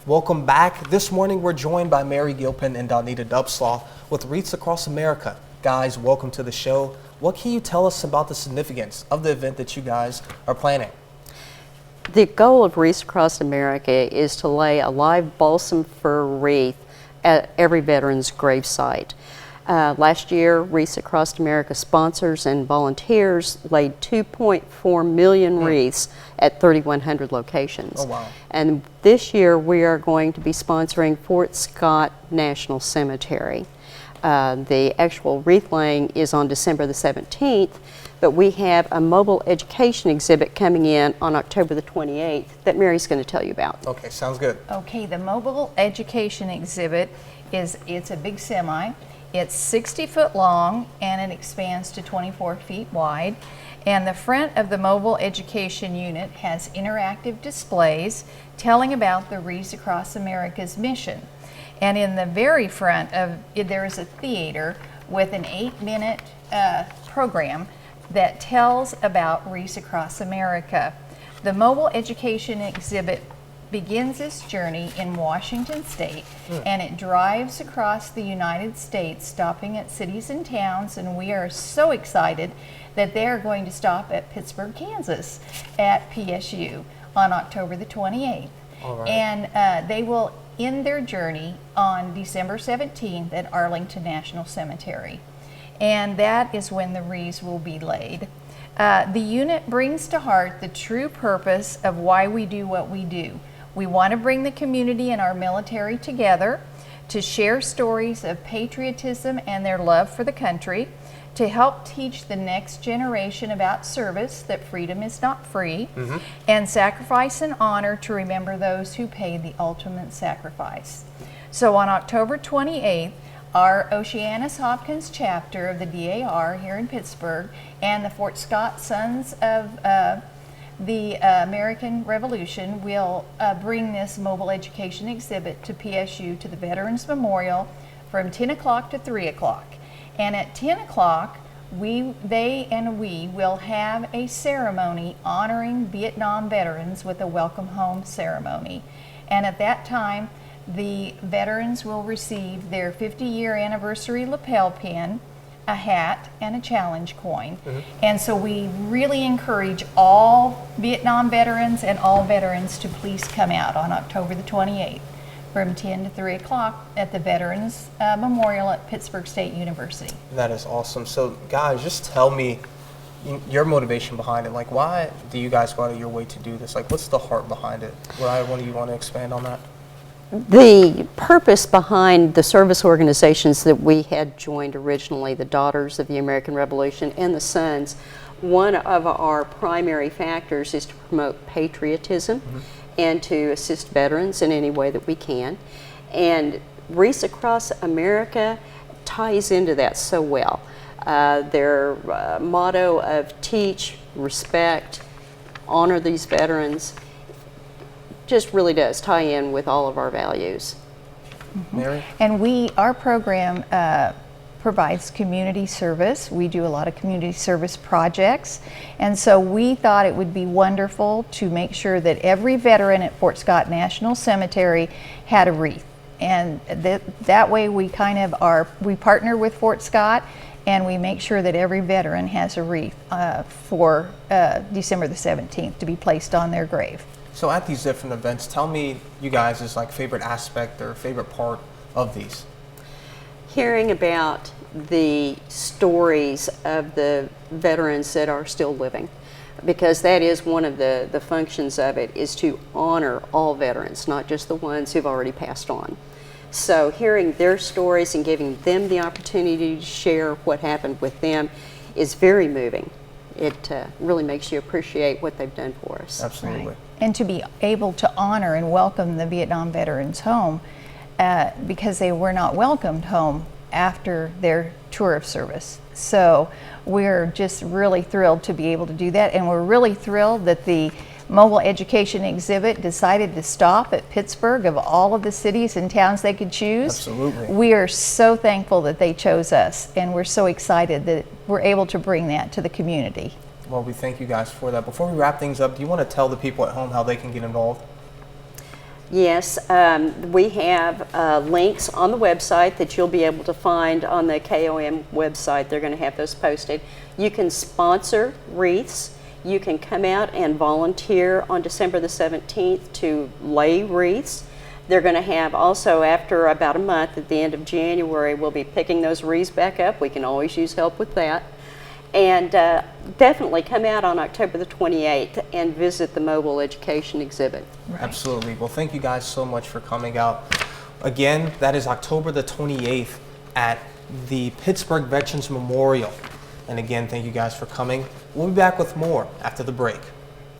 Welcome back. This morning we're joined by Mary Gilpin and Donita Dubslaw with Wreaths Across America. Guys, welcome to the show. What can you tell us about the significance of the event that you guys are planning? The goal of Wreaths Across America is to lay a live balsam fir wreath at every veteran's gravesite. Last year, Wreaths Across America sponsors and volunteers laid 2.4 million wreaths at 3,100 locations. Oh, wow. And this year, we are going to be sponsoring Fort Scott National Cemetery. The actual wreath laying is on December the 17th, but we have a mobile education exhibit coming in on October the 28th that Mary's going to tell you about. Okay, sounds good. Okay, the mobile education exhibit it's a big semi. It's 60 foot long and it expands to 24 feet wide. And the front of the mobile education unit has interactive displays telling about the Wreaths Across America's mission. And in the very front there is a theater with an 8-minute program that tells about Wreaths Across America. The mobile education exhibit begins this journey in Washington State, and it drives across the United States, stopping at cities and towns, and we are so excited that they are going to stop at Pittsburgh, Kansas at PSU on October the 28th. All right. And they will end their journey on December 17th at Arlington National Cemetery. And that is when the wreaths will be laid. The unit brings to heart the true purpose of why we do what we do. We want to bring the community and our military together to share stories of patriotism and their love for the country, to help teach the next generation about service, that freedom is not free, and sacrifice and honor to remember those who paid the ultimate sacrifice. So on October 28th, our Oceanus-Hopkins chapter of the DAR here in Pittsburgh and the Fort Scott Sons of the American Revolution will bring this mobile education exhibit to PSU, to the Veterans Memorial, from 10 o'clock to 3 o'clock. And at 10 o'clock, they and we will have a ceremony honoring Vietnam veterans with a welcome home ceremony. And at that time, the veterans will receive their 50-year anniversary lapel pin, a hat, and a challenge coin. And so we really encourage all Vietnam veterans and all veterans to please come out on October the 28th from 10 to 3 o'clock at the Veterans Memorial at Pittsburgh State University. That is awesome. So guys, just tell me your motivation behind it. Like, why do you guys go out of your way to do this? Like, what's the heart behind it? One of you want to expand on that? The purpose behind the service organizations that we had joined originally, the Daughters of the American Revolution and the Sons, one of our primary factors is to promote patriotism and to assist veterans in any way that we can. And Wreaths Across America ties into that so well. Their motto of teach, respect, honor these veterans just really does tie in with all of our values. Mary? And our program provides community service. We do a lot of community service projects. And so we thought it would be wonderful to make sure that every veteran at Fort Scott National Cemetery had a wreath. And that way we we partner with Fort Scott, and we make sure that every veteran has a wreath for December the 17th to be placed on their grave. So at these different events, tell me you guys' favorite aspect or favorite part of these. Hearing about the stories of the veterans that are still living, because that is one of the functions of it, is to honor all veterans, not just the ones who've already passed on. So hearing their stories and giving them the opportunity to share what happened with them is very moving. It really makes you appreciate what they've done for us. Absolutely. Right. And to be able to honor and welcome the Vietnam veterans home, because they were not welcomed home after their tour of service. So we're just really thrilled to be able to do that, and we're really thrilled that the mobile education exhibit decided to stop at Pittsburgh of all of the cities and towns they could choose. Absolutely. We are so thankful that they chose us, and we're so excited that we're able to bring that to the community. Well, we thank you guys for that. Before we wrap things up, do you want to tell the people at home how they can get involved? Yes, we have links on the website that you'll be able to find on the KOM website. They're going to have those posted. You can sponsor Wreaths. You can come out and volunteer on December the 17th to lay wreaths. They're going to have also, after about a month, at the end of January, we'll be picking those wreaths back up. We can always use help with that. And definitely come out on October the 28th and visit the mobile education exhibit. Right. Absolutely. Well, thank you guys so much for coming out. Again, that is October the 28th at the Pittsburgh Veterans Memorial. And again, thank you guys for coming. We'll be back with more after the break.